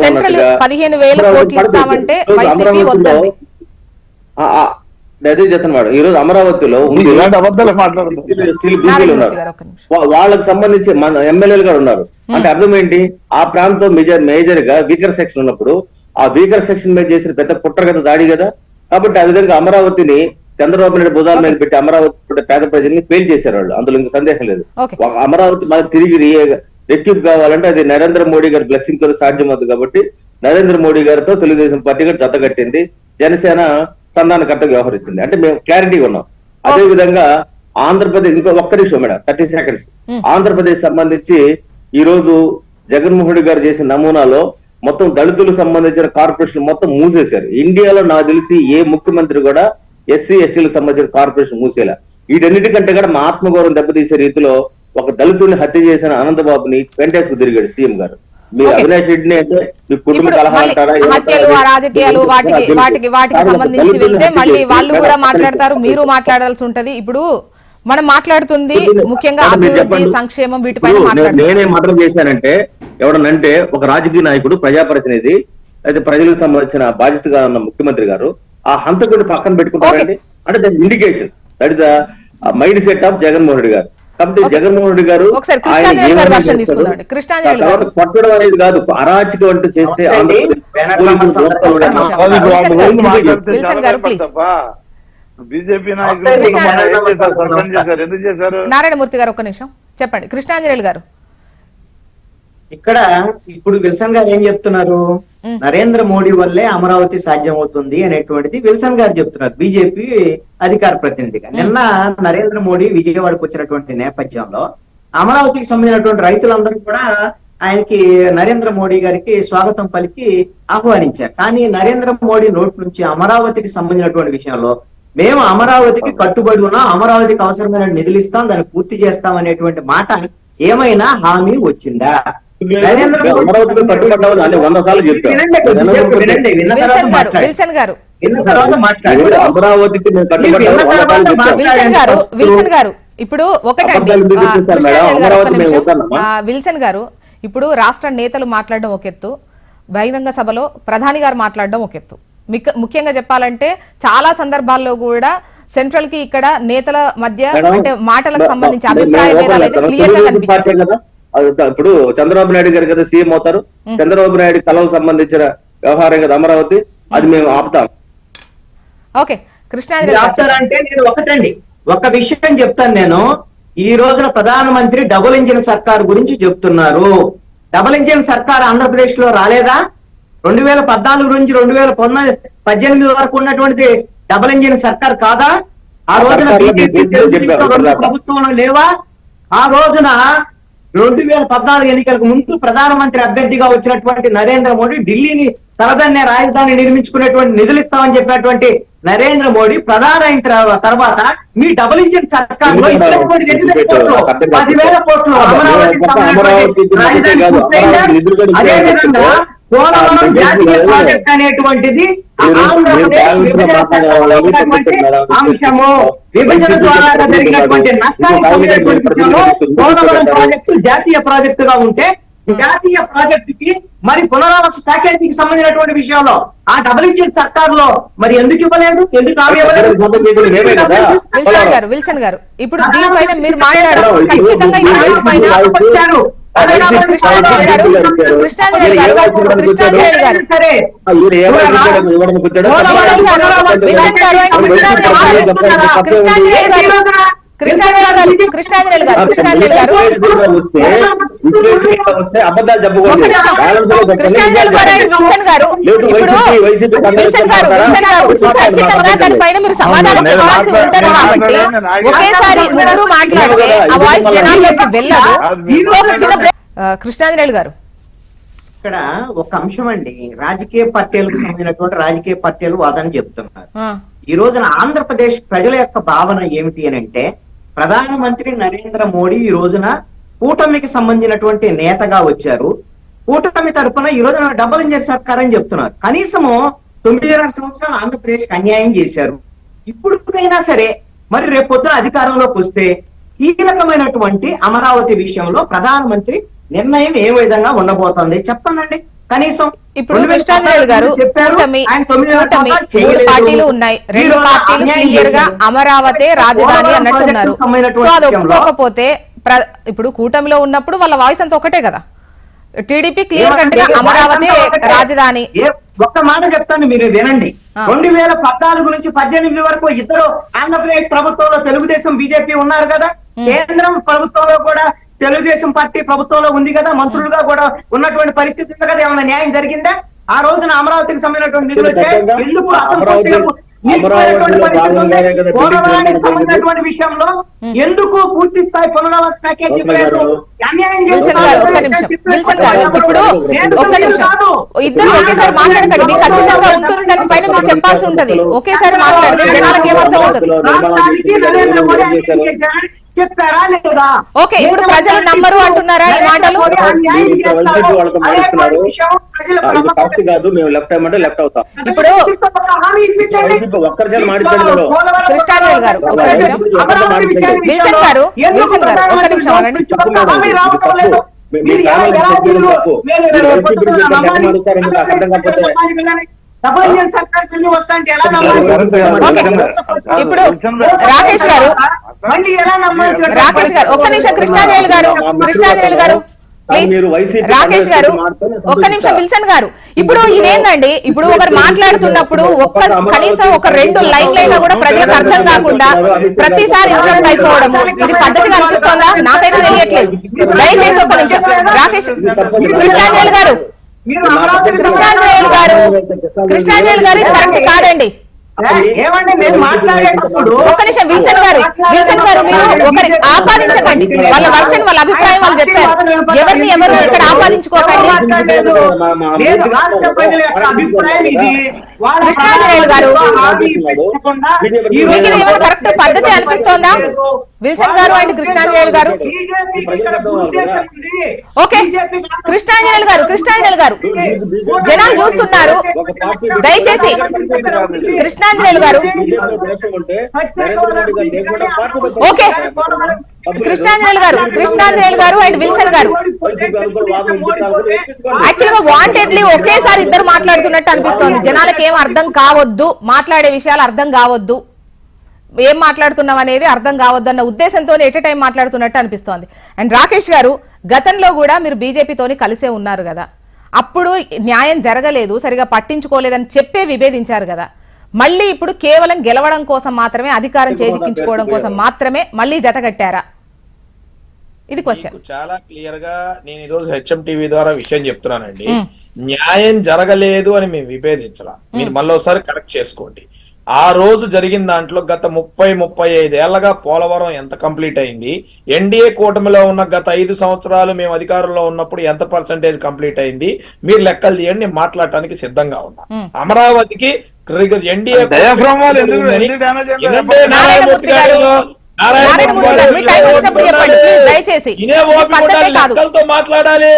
అదే చెప్తాను మేడం. ఈ రోజు అమరావతిలో వాళ్ళకి సంబంధించి మన ఎమ్మెల్యేలు కూడా ఉన్నారు. అంటే అర్థం ఏంటి, ఆ ప్రాంతం మేజర్ గా వీకర్ సెక్షన్ ఉన్నప్పుడు ఆ వీకర్ సెక్షన్ మీద చేసిన పెద్ద కుట్ర కదా, దాడి కదా. కాబట్టి ఆ విధంగా అమరావతిని చంద్రబాబు నాయుడు భుజాల మీద పెట్టి అమరావతి పేద ప్రజల్ని పేల్ చేశారు వాళ్ళు. అందులో ఇంకా సందేహం లేదు. అమరావతి మనకు తిరిగి రెక్యూప్ కావాలంటే అది నరేంద్ర మోడీ గారి బ్లెస్సింగ్ తో సాధ్యమవుతుంది. కాబట్టి నరేంద్ర మోడీ గారితో తెలుగుదేశం పార్టీ కూడా జత కట్టింది, జనసేన సంధానకర్తగా వ్యవహరించింది. అంటే మేము క్లారిటీగా ఉన్నాం. అదే విధంగా ఆంధ్రప్రదేశ్, ఇంకో ఒక్క నిమిషం మేడం, 30 సెకండ్స్. ఆంధ్రప్రదేశ్ సంబంధించి ఈ రోజు జగన్మోహన్ రెడ్డి గారు చేసిన నమూనాలో మొత్తం దళితులకు సంబంధించిన కార్పొరేషన్ మొత్తం మూసేశారు. ఇండియాలో నాకు తెలిసి ఏ ముఖ్యమంత్రి కూడా ఎస్సీ ఎస్టీలకు సంబంధించిన కార్పొరేషన్ మూసేలా. వీటన్నిటికంటే కూడా మా ఆత్మగౌరవం దెబ్బతీసే రీతిలో ఒక దళితుల్ని హత్య చేసిన అనంతబాబుని వెంటేసుకు తిరిగాడు సీఎం గారు. మీరు అవినాష్ రెడ్డిని అంటే మీ కుటుంబ కలహా అంటారా? రాజకీయాలు వాటికి సంబంధించి వెళ్తే మళ్ళీ వాళ్ళు కూడా మాట్లాడతారు, మీరు మాట్లాడాల్సి ఉంటది. ఇప్పుడు మనం మాట్లాడుతుంది ముఖ్యంగా అభివృద్ధి, సంక్షేమం, వీటిపైన మాట్లాడుతున్నాం. నేనేం మాత్రం చేశానంటే ఎవడనంటే ఒక రాజకీయ నాయకుడు, ప్రజాప్రతినిధి, అయితే ప్రజలకు సంబంధించిన బాధ్యతగా ఉన్న ముఖ్యమంత్రి గారు ఆ హంతకుడిని పక్కన పెట్టుకుంటారండి. అంటే దాని indication, that is the mind set of Jaganmohan Reddy గారు. కాబట్టి జగన్మోహన్ రెడ్డి గారు కొట్టడం అనేది కాదు, అరాచకం అంటూ చేస్తే బీజేపీ నారాయణమూర్తి గారు ఒక్క నిమిషం చెప్పండి. కృష్ణాంజనేయులు గారు, ఇక్కడ ఇప్పుడు విల్సన్ గారు ఏం చెప్తున్నారు? నరేంద్ర మోడీ వల్లే అమరావతి సాధ్యమవుతుంది అనేటువంటిది విల్సన్ గారు చెప్తున్నారు, బీజేపీ అధికార ప్రతినిధిగా. నిన్న నరేంద్ర మోడీ విజయవాడకు వచ్చినటువంటి నేపథ్యంలో అమరావతికి సంబంధించినటువంటి రైతులందరూ కూడా ఆయనకి నరేంద్ర మోడీ గారికి స్వాగతం పలికి ఆహ్వానించారు. కానీ నరేంద్ర మోడీ నోటి నుంచి అమరావతికి సంబంధించినటువంటి విషయంలో మేము అమరావతికి కట్టుబడి ఉన్నాం, అమరావతికి అవసరమైన నిధులు ఇస్తాం, దాన్ని పూర్తి చేస్తాం అనేటువంటి మాట ఏమైనా హామీ వచ్చిందా? నరేంద్ర ఇప్పుడు ఒకటండి విల్సన్ గారు, ఇప్పుడు రాష్ట్ర నేతలు మాట్లాడడం ఒక ఎత్తు, బహిరంగ సభలో ప్రధాని గారు మాట్లాడడం ఒక ఎత్తు. ముఖ్యంగా చెప్పాలంటే చాలా సందర్భాల్లో కూడా సెంట్రల్ కి ఇక్కడ నేతల మధ్య అంటే మాటలకు సంబంధించి అభిప్రాయ భేదాలు అయితే క్లియర్ గా కనిపిస్తాయి. ఇప్పుడు చంద్రబాబు నాయుడు గారు కదా సీఎం అవుతారు, చంద్రబాబు నాయుడు కళకు సంబంధించిన వ్యవహారం కదా అమరావతి, అది మేము ఆపుతాం. ఓకే, కృష్ణాంజలి గారు ఆపుతారంటే నేను ఒకటండి, ఒక విషయం చెప్తాను నేను. ఈ రోజున ప్రధానమంత్రి డబుల్ ఇంజిన్ సర్కార్ గురించి చెప్తున్నారు. డబుల్ ఇంజిన్ సర్కార్ ఆంధ్రప్రదేశ్ లో రాలేదా? 2014 నుంచి 2018 వరకు ఉన్నటువంటి డబుల్ ఇంజిన్ సర్కార్ కాదా? ఆ రోజున బీజేపీ ప్రభుత్వంలో లేవా? ఆ రోజున 2014 ఎన్నికలకు ముందు ప్రధానమంత్రి అభ్యర్థిగా వచ్చినటువంటి నరేంద్ర మోడీ ఢిల్లీని తలదన్నే రాజధాని నిర్మించుకునేటువంటి నిధులు ఇస్తామని చెప్పినటువంటి నరేంద్ర మోడీ ప్రధాని అయిన తర్వాత మీ డబుల్ ఇంజిన్ సర్కార్ లో ఇచ్చినటువంటి 2,000 కోట్లు 10,000 కోట్లు అమరావతి రాజధాని పూర్తయిందా? అదేవిధంగా పోలవరం జాతీయ ప్రాజెక్ట్ అనేటువంటిది ఆంధ్రప్రదేశ్ అంశము. విభజన ద్వారా జరిగినటువంటి నష్టానికి సంబంధించినటువంటి విషయంలో పోలవరం ప్రాజెక్టు జాతీయ ప్రాజెక్టుగా ఉంటే జాతీయ ప్రాజెక్టుకి మరి పునరావాస ప్యాకేజీకి సంబంధించినటువంటి విషయంలో ఆ డబుల్ ఇంజిన్ సర్కార్ లో మరి ఎందుకు ఇవ్వలేదు? ఎందుకు విల్సన్ గారు ఇప్పుడు దీనిపైన మీరు మాట్లాడారు ఖచ్చితంగా ఈ పాయింట్ పైన వచ్చారు. కృష్ణాంజలి ఖచ్చితంగా దానిపైన మీరు సమాధానం చెప్పాల్సి ఉంటుంది కాబట్టి ఒకేసారి ముగ్గురు మాట్లాడితే ఆ వాయిస్ జనాల్లోకి వెళ్ళదు. కృష్ణాంజలి గారు ఇక్కడ ఒక అంశం అండి, రాజకీయ పార్టీలకు సంబంధించినటువంటి రాజకీయ పార్టీలు వాదన చెప్తున్నారు. ఈ రోజున ఆంధ్రప్రదేశ్ ప్రజల యొక్క భావన ఏమిటి అని అంటే, ప్రధానమంత్రి నరేంద్ర మోడీ ఈ రోజున కూటమికి సంబంధించినటువంటి నేతగా వచ్చారు. కూటమి తరఫున ఈ రోజున డబుల్ ఇంజిన్ సర్కార్ అని చెప్తున్నారు. కనీసము 9.5 సంవత్సరాలు ఆంధ్రప్రదేశ్ కి అన్యాయం చేశారు. ఇప్పుడుకైనా సరే మరి రేపొద్దున అధికారంలోకి వస్తే కీలకమైనటువంటి అమరావతి విషయంలో ప్రధానమంత్రి నిర్ణయం ఏ విధంగా ఉండబోతోంది చెప్పండి కనీసం. ఇప్పుడు కృష్ణాంజలి గారు మూడు పార్టీలు ఉన్నాయి, 2 పార్టీలు క్లియర్ గా అమరావతి రాజధాని అన్నట్టున్నారు. సో అది ఒప్పుకోకపోతే ఇప్పుడు కూటమిలో ఉన్నప్పుడు వాళ్ళ వాయిస్ అంతా ఒకటే కదా. టీడీపీ క్లియర్ కట్ గా అమరావతి రాజధాని. ఒక్క మాట చెప్తాను మీరు వినండి. 2014 నుంచి 18 వరకు ఇద్దరు ఆంధ్రప్రదేశ్ ప్రభుత్వంలో తెలుగుదేశం బీజేపీ ఉన్నారు కదా. కేంద్రం ప్రభుత్వంలో కూడా తెలుగుదేశం పార్టీ ప్రభుత్వంలో ఉంది కదా, మంత్రులుగా కూడా ఉన్నటువంటి పరిస్థితి ఉంది కదా. ఏమైనా న్యాయం జరిగిందా? ఆ రోజున అమరావతికి సంబంధించినటువంటి నిధులు వచ్చాయి. ఎందుకు పోలవరానికి సంబంధించినటువంటి విషయంలో ఎందుకు పూర్తి స్థాయి పునరావాస ప్యాకేజీ ఇప్పుడు ఒక్క నిమిషం ఇద్దరు ఒకేసారి మాట్లాడకండి. మీకు ఖచ్చితంగా ఉంటుంది, దానిపైన మీరు చెప్పాల్సి ఉంటది. ఒకేసారి మాట్లాడితే జనాలకి ఏమర్థం అవుతుంది. చెప్పారా లేదా? ఓకే, ఇప్పుడు ప్రజలు నమ్మరు అంటున్నారా ఈ మాటలు? ఇప్పుడు కృష్ణాంజలి గారు ఒక నిమిషం, విల్సన్ గారు ఒక నిమిషం అనండి. ఇప్పుడు రాకేష్ గారు ఒక్క నిమిషం, కృష్ణాంజలి గారు ప్లీజ్, రాకేష్ గారు ఒక్క నిమిషం, విల్సన్ గారు ఇప్పుడు ఇదేందండి? ఇప్పుడు ఒకరు మాట్లాడుతున్నప్పుడు కనీసం ఒక 2 లైన్లైనా కూడా ప్రజలకు అర్థం కాకుండా ప్రతిసారి ఇంటరప్ట్ అయిపోవడము ఇది పద్ధతిగా అనిపిస్తోందా? నాకైతే తెలియట్లేదు. దయచేసి ఒక్క నిమిషం రాకేష్, కృష్ణాంజలి గారు కృష్ణాంజలి గారు ఇది కరెక్ట్ కాదండి. ఒక్క నిమిషం, విల్సన్ గారు మీరు ఒకరి ఆపాదించకండి. వాళ్ళ వర్షన్ వాళ్ళ అభిప్రాయం వాళ్ళు చెప్పారు. ఎవరిని ఎవరు ఇక్కడ ఆపాదించుకోకండి. కృష్ణాంజలి గారు మీకు ఏమైనా కరెక్ట్ పద్ధతి అనిపిస్తోందా? విల్సన్ గారు అండ్ కృష్ణాంజలి గారు ఓకే. కృష్ణాంజలి గారు జనాలు చూస్తున్నారు, దయచేసి కృష్ణాంజలి గారు ఓకే. కృష్ణాంజలి గారు అండ్ విల్సన్ గారు యాక్చువల్ గా వాంటెడ్లీ ఒకేసారి ఇద్దరు మాట్లాడుతున్నట్టు అనిపిస్తోంది. జనాలకు ఏం అర్థం కావద్దు, మాట్లాడే విషయాలు అర్థం కావద్దు, ఏం మాట్లాడుతున్నాం అనేది అర్థం కావద్దు అన్న ఉద్దేశంతో ఎట్ టైం మాట్లాడుతున్నట్టు అనిపిస్తోంది. అండ్ రాకేష్ గారు గతంలో కూడా మీరు బీజేపీతోని కలిసే ఉన్నారు కదా, అప్పుడు న్యాయం జరగలేదు, సరిగా పట్టించుకోలేదని చెప్పే విభేదించారు కదా. మళ్ళీ ఇప్పుడు కేవలం గెలవడం కోసం మాత్రమే, అధికారం చేజిక్కించుకోవడం కోసం మాత్రమే మళ్ళీ జతగట్టారా? ఇది క్వశ్చన్. చాలా క్లియర్ గా నేను ఈరోజు హెచ్ఎం టీవీ ద్వారా విషయం చెప్తున్నానండి. న్యాయం జరగలేదు అని మేము విభేదించాల. మీరు మళ్ళీ ఒకసారి కరెక్ట్ చేసుకోండి. ఆ రోజు జరిగిన దాంట్లో గత 35 ఏళ్లగా పోలవరం ఎంత కంప్లీట్ అయింది, ఎన్డీఏ కూటమిలో ఉన్న గత 5 సంవత్సరాలు మేము అధికారంలో ఉన్నప్పుడు ఎంత పర్సంటేజ్ కంప్లీట్ అయింది, మీరు లెక్కలు తీయండి. నేను మాట్లాడటానికి సిద్ధంగా ఉన్నా. అమరావతికి ఎన్డీఏ దయచేసి మాట్లాడాలి.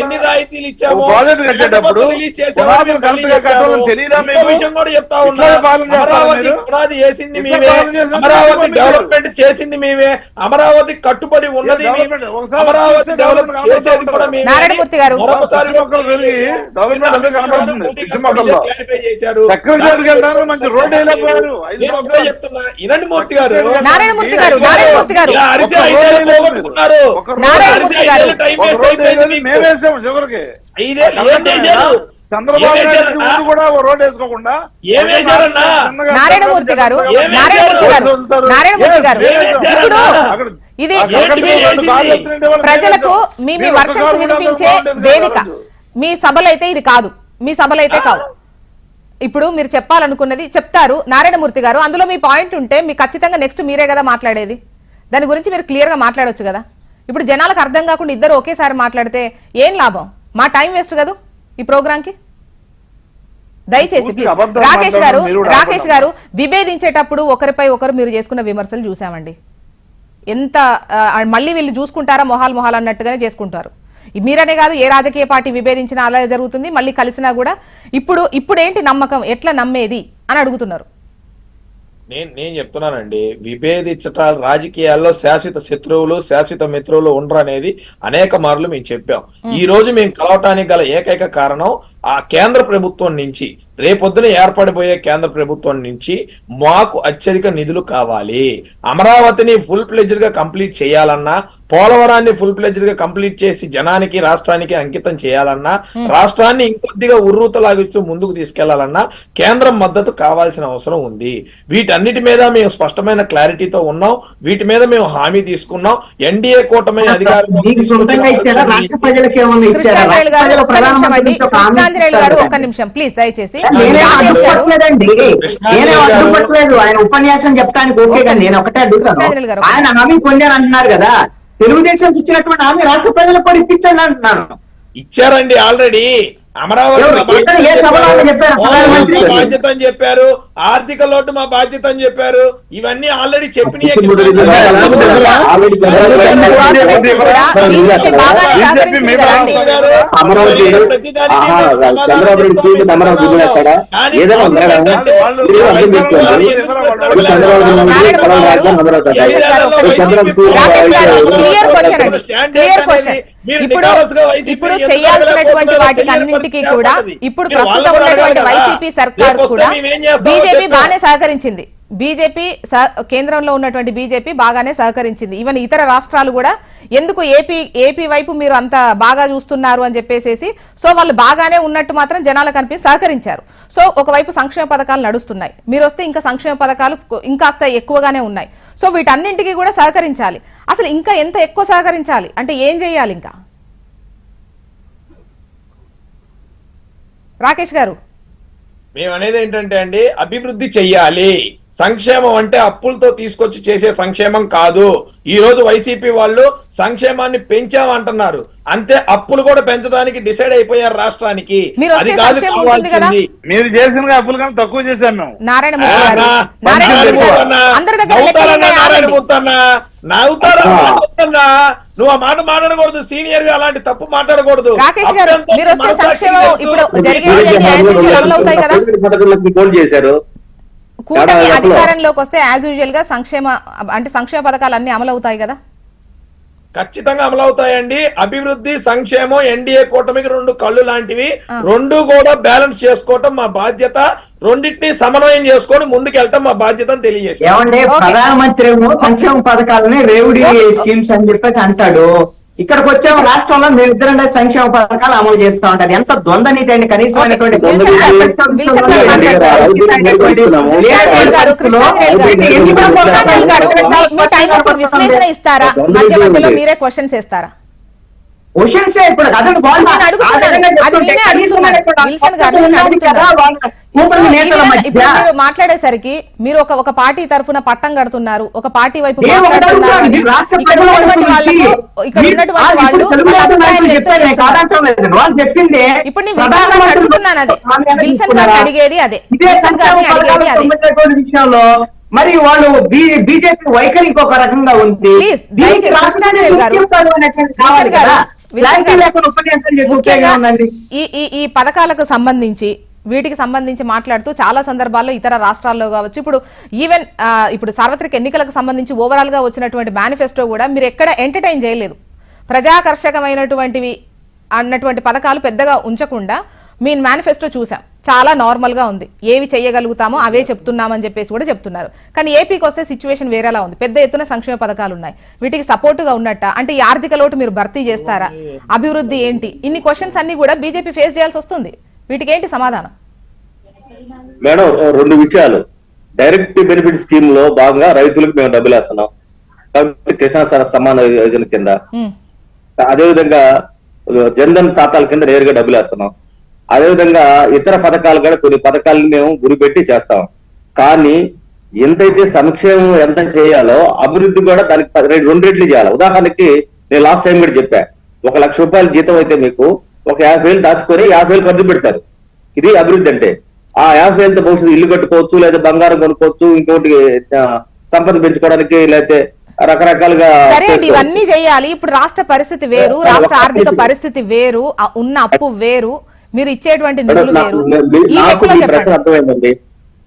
ఎన్ని రాయితీలు ఇచ్చాము చెప్తా ఉన్నా. అమరావతి పునాది వేసింది మేమే, అమరావతి డెవలప్మెంట్ చేసింది మేమే, అమరావతి కట్టుబడి ఉన్నది అమరావతి డెవలప్ చేసేది కూడా మేమే. నారాయణమూర్తి గారు ఇనండి మూర్తి గారు, నారాయణమూర్తి గారు, నారాయణమూర్తి గారు, నారాయణమూర్తి గారు, నారాయణమూర్తి గారు, నారాయణమూర్తి గారు, నారాయణమూర్తి గారు, ఇప్పుడు ఇది ప్రజలకు మీ వర్షన్స్ వినిపించే వేదిక. మీ సభలైతే ఇది కాదు, మీ సభలైతే కావు. ఇప్పుడు మీరు చెప్పాలనుకున్నది చెప్తారు నారాయణమూర్తి గారు. అందులో మీ పాయింట్ ఉంటే మీకు ఖచ్చితంగా నెక్స్ట్ మీరే కదా మాట్లాడేది. దాని గురించి మీరు క్లియర్ గా మాట్లాడొచ్చు కదా. ఇప్పుడు జనాలకు అర్థం కాకుండా ఇద్దరు ఒకేసారి మాట్లాడితే ఏం లాభం? మా టైం వేస్ట్ కదా ఈ ప్రోగ్రామ్ కి. దయచేసి ప్లీజ్. రాకేష్ గారు విభేదించేటప్పుడు ఒకరిపై ఒకరు మీరు చేసుకున్న విమర్శలు చూసామండి. ఎంత మళ్ళీ వీళ్ళు చూసుకుంటారా మొహాలు అన్నట్టుగానే చేసుకుంటారు. మీరనే కాదు, ఏ రాజకీయ పార్టీ విభేదించినా అలాగే జరుగుతుంది. మళ్ళీ కలిసినా కూడా ఇప్పుడేంటి నమ్మకం, ఎట్లా నమ్మేది అని అడుగుతున్నారు. నేను చెప్తున్నానండి, విభేదించటాలు రాజకీయాల్లో శాశ్వత శత్రువులు శాశ్వత మిత్రులు ఉండరు అనేది అనేక మార్లు మేము చెప్పాం. ఈ రోజు మేము కలవటానికి గల ఏకైక కారణం ఆ కేంద్ర ప్రభుత్వం నుంచి, రేపొద్దున ఏర్పడిపోయే కేంద్ర ప్రభుత్వం నుంచి మాకు అత్యధిక నిధులు కావాలి. అమరావతిని ఫుల్ ప్లెడ్జ్డ్ గా కంప్లీట్ చేయాలన్నా, పోలవరాన్ని ఫుల్ ప్లెడ్జ్డ్ గా కంప్లీట్ చేసి జనానికి రాష్ట్రానికి అంకితం చేయాలన్నా, రాష్ట్రాన్ని ఇంకొద్దిగా ఉర్రూతలాగిస్తూ ముందుకు తీసుకెళ్లాలన్నా కేంద్రం మద్దతు కావాల్సిన అవసరం ఉంది. వీటన్నిటి మీద మేము స్పష్టమైన క్లారిటీతో ఉన్నాం. వీటి మీద మేము హామీ తీసుకున్నాం. ఎన్డీఏ కూటమి అధికారులు ఒక్క నిమిషం ప్లీజ్ దయచేసి. ఆయన ఉపన్యాసం చెప్పడానికి ఓకే, కానీ నేను ఒకటే అడుగుతాను. ఆయన హామీ పొందారు అంటున్నారు కదా, తెలుగుదేశం ఇచ్చినటువంటి హామీ రాష్ట్ర ప్రజలకు కూడా ఇప్పించండి అంటున్నాను. ఇచ్చారండి ఆల్రెడీ. అమరావతి బాధ్యత అని చెప్పారు, ఆర్థిక లోటు మా బాధ్యత అని చెప్పారు. ఇవన్నీ ఆల్రెడీ చెప్పినాయి. ఇప్పుడు చేయాల్సినటువంటి వాటికి అన్నింటికీ కూడా ఇప్పుడు ప్రస్తుతం ఉన్నటువంటి వైసీపీ సర్కార్ కూడా బీజేపీ బాగానే సహకరించింది. కేంద్రంలో ఉన్నటువంటి బీజేపీ బాగానే సహకరించింది. ఈవెన్ ఇతర రాష్ట్రాలు కూడా ఎందుకు ఏపీ వైపు మీరు అంత బాగా చూస్తున్నారు అని చెప్పేసి, సో వాళ్ళు బాగానే ఉన్నట్టు మాత్రం జనాలకు అనిపి సహకరించారు. సో ఒకవైపు సంక్షేమ పథకాలు నడుస్తున్నాయి, మీరు వస్తే ఇంకా సంక్షేమ పథకాలు ఇంకాస్త ఎక్కువగానే ఉన్నాయి. సో వీటన్నింటికి కూడా సహకరించాలి. అసలు ఇంకా ఎంత ఎక్కువ సహకరించాలి అంటే ఏం చేయాలి? ఇంకా రాకేష్ గారు, మేము అనేది ఏంటంటే అండి, అభివృద్ధి చెయ్యాలి. సంక్షేమం అంటే అప్పులతో తీసుకొచ్చి చేసే సంక్షేమం కాదు. ఈ రోజు వైసీపీ వాళ్ళు సంక్షేమాన్ని పెంచామంటున్నారు, అంతే అప్పులు కూడా పెంచడానికి డిసైడ్ అయిపోయారు రాష్ట్రానికి. అది కాదు కావాల్సింది. మీరు చేసిన అప్పులు కానీ తక్కువ చేశాం మేము. నారాయణమూర్తన్నా, నువ్వు ఆ మాట మాట్లాడకూడదు. సీనియర్ గా అలాంటి తప్పు మాట్లాడకూడదు. రాకేష్ గారు, మీరు వస్తే సంక్షేమం ఇప్పుడు చేశారు. కూటమి అధికారంలోకి వస్తే యాజ్ యూజువల్ గా సంక్షేమ పథకాలు అన్ని అమలు అవుతాయి కదా. ఖచ్చితంగా అమలవుతాయండి. అభివృద్ధి సంక్షేమం ఎన్డీఏ కూటమికి రెండు కళ్ళు లాంటివి. రెండు కూడా బ్యాలెన్స్ చేసుకోవటం మా బాధ్యత. రెండింటిని సమన్వయం చేసుకొని ముందుకెళ్ళటం మా బాధ్యత అని తెలియజేస్తాం. ఏమంటే ప్రధానమంత్రి ఏమో సంక్షేమ పథకాలని రేవుడి స్కీమ్స్ అని చెప్పేసి అంటాడు. ఇక్కడికి వచ్చాము రాష్ట్రంలో మేమిద్దరం సంక్షేమ పథకాలు అమలు చేస్తా ఉంటారు. ఎంత ద్వంద్వ నీతి అండి. కనీసం విశ్లేషణ ఇస్తారా? మధ్య మధ్యలో మీరే క్వశ్చన్స్ ఇస్తారా? క్వశ్చన్స్ ఇప్పుడు అతను ఇప్పుడు మీరు మాట్లాడేసరికి మీరు ఒక పార్టీ తరఫున పట్టం కడుతున్నారు, ఒక పార్టీ వైపు మాట్లాడుతున్నారు. ఇక్కడ ఉన్నటువంటి వాళ్ళు ఇప్పుడు నేను విల్సన్ గారిని అడుగుతున్నాను అదే, విల్సన్ గారిని అడిగేది అదే, విల్సన్ గారిని అడిగేది అదే. విషయంలో మరి వాళ్ళు బీజేపీ వైఖరి ఇంకొక రకంగా ఉంది. ఈ పథకాలకు సంబంధించి వీటికి సంబంధించి మాట్లాడుతూ చాలా సందర్భాల్లో ఇతర రాష్ట్రాల్లో కావచ్చు, ఇప్పుడు ఈవెన్ ఇప్పుడు సార్వత్రిక ఎన్నికలకు సంబంధించి ఓవరాల్ గా వచ్చినటువంటి మేనిఫెస్టో కూడా మీరు ఎక్కడ ఎంటర్టైన్ చేయలేదు. ప్రజాకర్షకమైనటువంటివి అన్నటువంటి పథకాలు పెద్దగా ఉంచకుండా మీ మేనిఫెస్టో చూసాం, చాలా నార్మల్ గా ఉంది. ఏవి చేయగలుగుతామో అవే చెప్తున్నామని చెప్పేసి కూడా చెప్తున్నారు. కానీ ఏపీకి వస్తే సిచ్యువేషన్ వేరేలా ఉంది. పెద్ద ఎత్తున సంక్షేమ పథకాలు ఉన్నాయి. వీటికి సపోర్టుగా ఉన్నట్ట అంటే ఈ ఆర్థిక లోటు మీరు భర్తీ చేస్తారా? అభివృద్ధి ఏంటి? ఇన్ని క్వశ్చన్స్ అన్ని కూడా బీజేపీ ఫేస్ చేయాల్సి వస్తుంది. వీటికి ఏంటి సమాధానం? మేడం, రెండు విషయాలు. డైరెక్ట్ బెనిఫిట్ స్కీమ్ లో భాగంగా రైతులకు మేము డబ్బులు వేస్తున్నాం కాబట్టి కిసాన్ సమాన యోజన కింద, అదేవిధంగా జన్ధన్ ఖాతాల కింద నేరుగా డబ్బులు వేస్తున్నాం. అదేవిధంగా ఇతర పథకాలు కూడా కొన్ని పథకాలను మేము గురిపెట్టి చేస్తాం. కానీ ఎంతైతే సంక్షేమం ఎంత చేయాలో అభివృద్ధి కూడా దానికి 2 రెట్లు చేయాలి. ఉదాహరణకి నేను లాస్ట్ టైం కూడా చెప్పా, 1 లక్ష రూపాయల జీతం అయితే మీకు ఒక 50,000 దాచుకొని 50,000 ఖర్చు పెడతారు. ఇది అభివృద్ధి అంటే. ఆ 50,000తో భవిష్యత్తు ఇల్లు కట్టుకోవచ్చు, లేదా బంగారం కొనుక్కోవచ్చు, ఇంకోటి సంపద పెంచుకోవడానికి, లేకపోతే రకరకాలుగా. సరే అండి, ఇవన్నీ చేయాలి. ఇప్పుడు రాష్ట్ర పరిస్థితి వేరు, రాష్ట్ర ఆర్థిక పరిస్థితి వేరు, ఉన్న అప్పు వేరు, మీరు ఇచ్చేటువంటి నిధులు వేరు. నాకు మీ ప్రశ్న అర్థమైందండి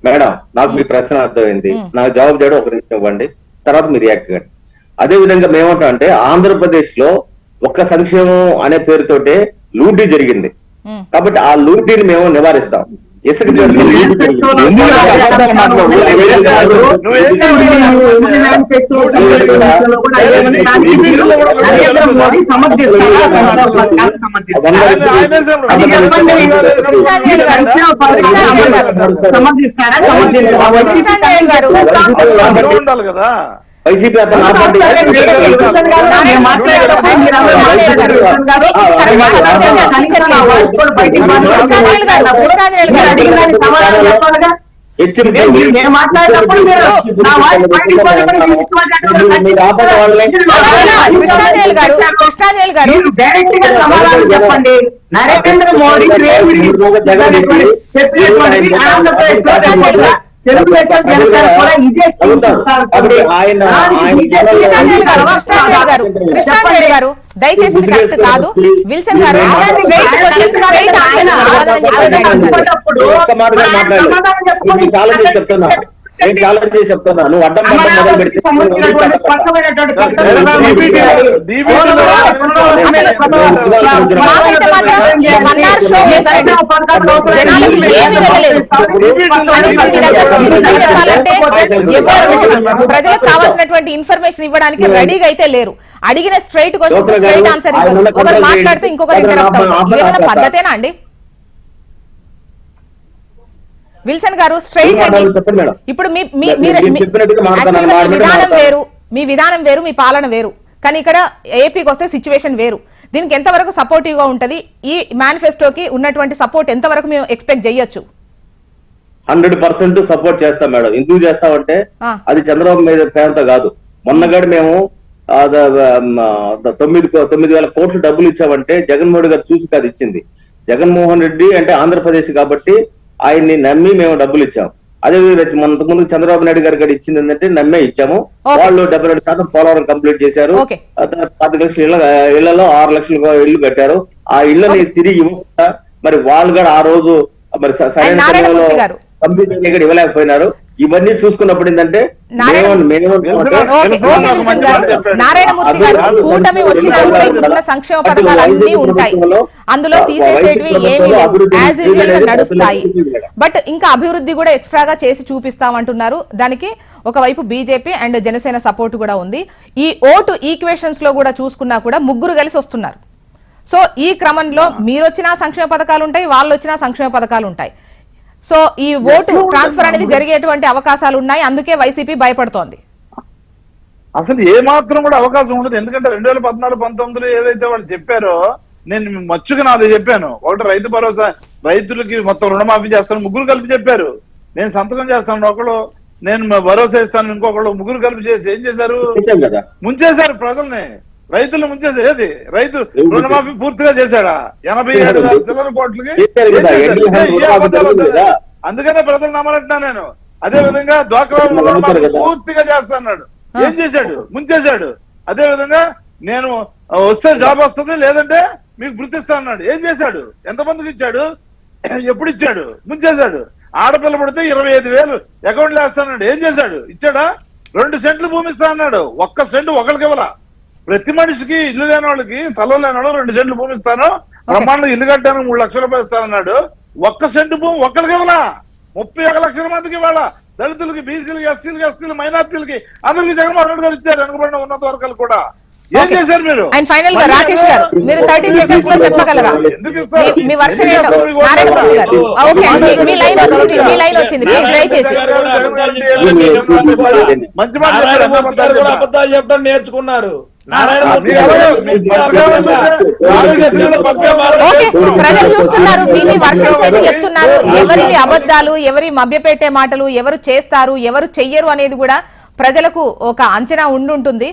మేడం, నాకు మీ ప్రశ్న అర్థమైంది. నాకు జవాబు చేయడం ఒక నిమిషం ఇవ్వండి, తర్వాత మీరు రియాక్ట్ కండి. అదే విధంగా మేమంటాం అంటే ఆంధ్రప్రదేశ్ లో ఒక్క సంక్షేమం అనే పేరుతోటే లూటీ జరిగింది. కాబట్టి ఆ లూటీని మేము నివారిస్తాం. ఇసుక కదా వైసీపీ అతను చెప్పండి. నరేంద్ర మోడీ తెలుగుదేశం జనసేన కూడా ఇదే దయచేసి కరెక్ట్ కాదు విల్సన్ గారు. నేను ఛాలెంజ్ చేసి చెప్తున్నా, నువ్వు అడ్డం మొదలు పెడితే ప్రజలకు కావాల్సినటువంటి ఇన్ఫర్మేషన్ ఇవ్వడానికి రెడీగా అయితే లేరు. అడిగిన స్ట్రైట్ క్వశ్చన్ స్ట్రైట్ ఆన్సర్ ఇవ్వరు. ఒకరు మాట్లాడితే ఇంకొకరు ఇంటరప్ట్ అవుతారు. ఇదేమైనా పద్ధతేనా అండి? విల్సన్ గారు స్ట్రైట్ అండి. ఇప్పుడు మీ విధానం వేరు, మీ పాలన వేరు. కానీ ఇక్కడ ఏపీకి వస్తే సిచ్యువేషన్ వేరు. దీనికి ఎంతవరకు సపోర్టివ్ గా ఉంటది? ఈ మేనిఫెస్టోకి ఉన్నటువంటి సపోర్ట్ ఎంతవరకు మేము ఎక్స్పెక్ట్ చేయొచ్చు? 100% సపోర్ట్ చేస్తాం మేడం. ఎందుకు చేస్తామంటే అది చంద్రబాబు మీద ప్రేమతో కాదు. మొన్నగాడు మేము 9,000 కోట్లు డబ్బులు ఇచ్చామంటే జగన్మోహన్ గారు చూసి కాదు ఇచ్చింది. జగన్మోహన్ రెడ్డి అంటే ఆంధ్రప్రదేశ్ కాబట్టి ఆయన్ని నమ్మి మేము డబ్బులు ఇచ్చాము. అదే ముందు చంద్రబాబు నాయుడు గారు కూడా ఇచ్చింది ఏంటంటే నమ్మే ఇచ్చాము. వాళ్ళు 72% పోలవరం కంప్లీట్ చేశారు. 10 లక్షల ఇళ్లలో 6 లక్షల ఇళ్లు కట్టారు. ఆ ఇళ్లని తిరిగి మరి వాళ్ళు కూడా ఆ రోజు మరి సరైన సమయంలో కంప్లీట్ ఇవ్వలేకపోయినారు. ఇవన్నీ చూసుకున్నప్పుడు ఏంటంటే నారాయణమూర్తి గారు కూటమి వచ్చినా కూడా ఇప్పుడున్న సంక్షేమ పథకాలు అన్ని ఉంటాయి, అందులో తీసేసేటివి ఏమీ లేవు, యాజ్ యూజువల్ గా నడుస్తాయి. బట్ ఇంకా అభివృద్ధి కూడా ఎక్స్ట్రాగా చేసి చూపిస్తామంటున్నారు. దానికి ఒకవైపు బీజేపీ అండ్ జనసేన సపోర్ట్ కూడా ఉంది. ఈ ఓటు ఈక్వేషన్స్ లో కూడా చూసుకున్నా కూడా ముగ్గురు కలిసి వస్తున్నారు. సో ఈ క్రమంలో మీరు వచ్చినా సంక్షేమ పథకాలు ఉంటాయి, వాళ్ళు వచ్చినా సంక్షేమ పథకాలు ఉంటాయి. సో ఈ ఓటు ట్రాన్స్ఫర్ అనేది జరిగేటువంటి అవకాశాలు ఉన్నాయి, అందుకే వైసీపీ భయపడుతోంది. అసలు ఏ మాత్రం కూడా అవకాశం ఉండదు. ఎందుకంటే 2014-19 ఏదైతే వాళ్ళు చెప్పారో నేను మచ్చుగా నాది చెప్పాను. ఒకటి రైతు భరోసా, రైతులకి మొత్తం రుణమాఫీ చేస్తాను, ముగ్గురు కలిపి చెప్పారు. నేను సంతకం చేస్తాను, ఒకళ్ళు నేను భరోసా ఇస్తాను, ఇంకొకళ్ళు, ముగ్గురు కలిపి చేసి ఏం చేశారు? ముంచేశారు ప్రజల్ని, రైతులు ముంచేశారు. ఏది రైతు రుణమాఫీ పూర్తిగా చేశాడా? 87,000 చిల్లర కోట్లకి. అందుకనే ప్రజలు నమ్మనంటున్నా నేను. అదే విధంగా డ్వాక్రా పూర్తిగా చేస్తాడు. ఏం చేశాడు? ముంచేశాడు. అదే విధంగా నేను వస్తే జాబ్ వస్తుంది, లేదంటే మీకు వృత్తిస్తా అన్నాడు. ఏం చేశాడు? ఎంతమందికి ఇచ్చాడు? ఎప్పుడు ఇచ్చాడు? ముంచేశాడు. ఆడపిల్ల పడితే 25,000 అకౌంట్లు వేస్తాడు. ఏం చేశాడు? ఇచ్చాడా? 2 సెంట్లు భూమి ఇస్తా అన్నాడు. 1 సెంటు ఒకరికి ఇవ్వాల. ప్రతి మనిషికి ఇల్లు లేని వాళ్ళకి, స్థలం లేని వాళ్ళు 2 సెంట్లు భూమి ఇస్తాను, బ్రహ్మాండంగా ఇల్లు కట్టాను, 3 లక్షల రూపాయలు ఇస్తానన్నాడు. 1 సెంటు భూమి ఒక్కరికి ఇవ్వాలా? 31 లక్షల మందికి ఇవ్వాలా? దళితులకి, బీసీలకి, ఎస్సీలకి, ఎస్టీలకి, మైనార్టీలకి అందరికి జగన్మోహన్ రెడ్డి గారు ఇచ్చారు. వెనుకబడిన ఉన్నత వర్గాలు కూడా. ఏం చేశారు మీరు? అండ్ ఫైనల్ గా రాకేష్ గారు మీరు 30 సెకండ్స్ లో చెప్పగలరా మీ వర్షన్ ఏంటో? నారాయణమూర్తి గారు ఓకే అండి, మీ లైన్ వచ్చింది ప్లీజ్ దయచేసి. మంచి మాట అబద్ధాలు చెప్పడం నేర్చుకున్నారు. ఓకే, ప్రజలు చూస్తున్నారు, మీ వర్షన్స్ అయితే చెప్తున్నారు. ఎవరివి అబద్ధాలు, ఎవరి మభ్యపెట్టే మాటలు, ఎవరు చేస్తారు, ఎవరు చెయ్యరు అనేది కూడా ప్రజలకు ఒక అంచనా ఉండుంటుంది.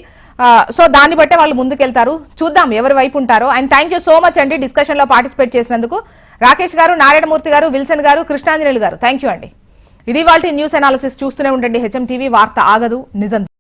సో దాన్ని బట్టే వాళ్ళు ముందుకెళ్తారు. చూద్దాం ఎవరి వైపు ఉంటారో. And thank you so much అండి డిస్కషన్ లో పార్టిసిపేట్ చేసినందుకు. రాకేష్ గారు, నారాయణమూర్తి గారు, విల్సన్ గారు, కృష్ణాంజనేయులు గారు, థ్యాంక్ యూ అండి. ఇది వాళ్ళ న్యూస్ అనాలిసిస్. చూస్తూనే ఉండండి HM TV, వార్త ఆగదు, నిజం.